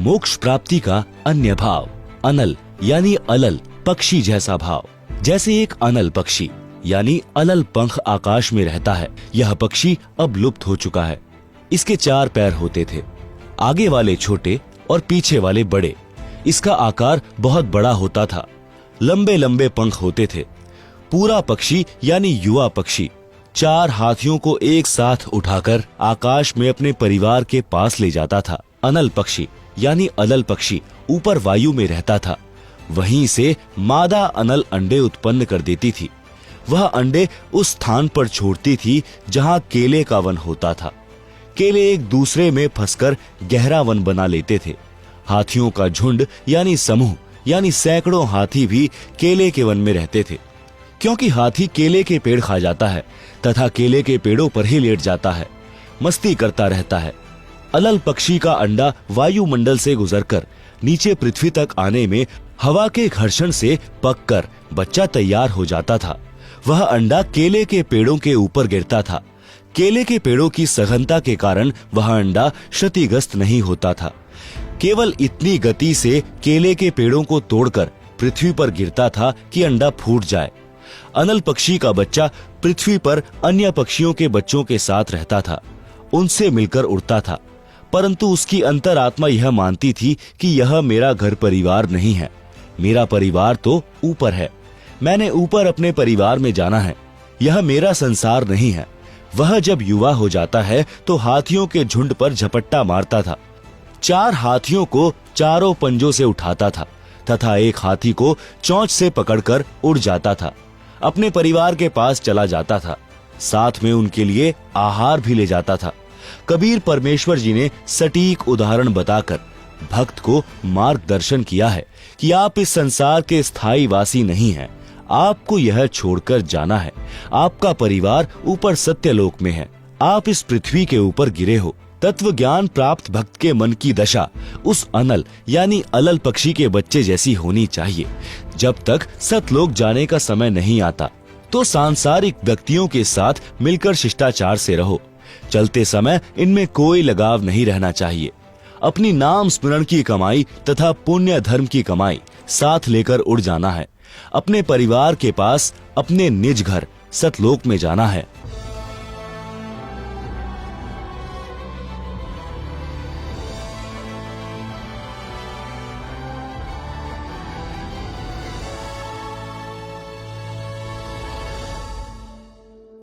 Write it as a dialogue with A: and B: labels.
A: मोक्ष प्राप्ति का अन्य भाव। अनल यानी अलल, पक्षी जैसा भाव। जैसे एक अनल पक्षी यानी अलल पंख आकाश में रहता है, यह पक्षी अब लुप्त हो चुका है। इसके 4 पैर होते थे, आगे वाले छोटे और पीछे वाले बड़े। इसका आकार बहुत बड़ा होता था, लंबे लंबे पंख होते थे। पूरा पक्षी यानी युवा पक्षी 4 हाथियों को एक साथ उठाकर आकाश में अपने परिवार के पास ले जाता था। अनल पक्षी यानी अलल पक्षी ऊपर वायु में रहता था। वहीं से मादा अनल अंडे उत्पन्न कर देती थी। वह अंडे उस स्थान पर छोड़ती थी जहां केले का वन होता था। केले एक दूसरे में फंसकर गहरा वन बना लेते थे। हाथियों का झुंड यानी समूह यानी सैकड़ों हाथी भी केले के वन में रहते थे, क्योंकि हाथी केले के पेड़ खा जाता है तथा केले के पेड़ों पर ही लेट जाता है, मस्ती करता रहता है। अलल पक्षी का अंडा वायुमंडल से गुजरकर नीचे पृथ्वी तक आने में हवा के घर्षण से पककर बच्चा तैयार हो जाता था। वह अंडा केले के पेड़ों के ऊपर गिरता था। केले के पेड़ों की सघनता के कारण वह अंडा क्षतिग्रस्त नहीं होता था। केवल इतनी गति से केले के पेड़ों को तोड़कर पृथ्वी पर गिरता था कि अंडा फूट जाए। अनल पक्षी का बच्चा पृथ्वी पर अन्य पक्षियों के बच्चों के साथ रहता था, उनसे मिलकर उड़ता था, परंतु उसकी अंतरात्मा यह मानती थी कि यह मेरा घर परिवार नहीं है। मेरा परिवार तो ऊपर है, मैंने ऊपर अपने परिवार में जाना है, यह मेरा संसार नहीं है। वह जब युवा हो जाता है तो हाथियों के झुंड पर झपट्टा मारता था। 4 हाथियों को चारों पंजों से उठाता था तथा एक हाथी को चोंच से पकड़कर उड़ जाता था, अपने परिवार के पास चला जाता था। साथ में उनके लिए आहार भी ले जाता था। कबीर परमेश्वर जी ने सटीक उदाहरण बताकर भक्त को मार्गदर्शन किया है कि आप इस संसार के स्थायी वासी नहीं हैं, आपको यह छोड़कर जाना है। आपका परिवार ऊपर सत्यलोक में है, आप इस पृथ्वी के ऊपर गिरे हो। तत्व ज्ञान प्राप्त भक्त के मन की दशा उस अनल यानी अलल पक्षी के बच्चे जैसी होनी चाहिए। जब तक सतलोक जाने का समय नहीं आता तो सांसारिक व्यक्तियों के साथ मिलकर शिष्टाचार से रहो। चलते समय इनमें कोई लगाव नहीं रहना चाहिए। अपनी नाम स्मरण की कमाई तथा पुण्य धर्म की कमाई साथ लेकर उड़ जाना है। अपने परिवार के पास अपने निज घर सतलोक में जाना है।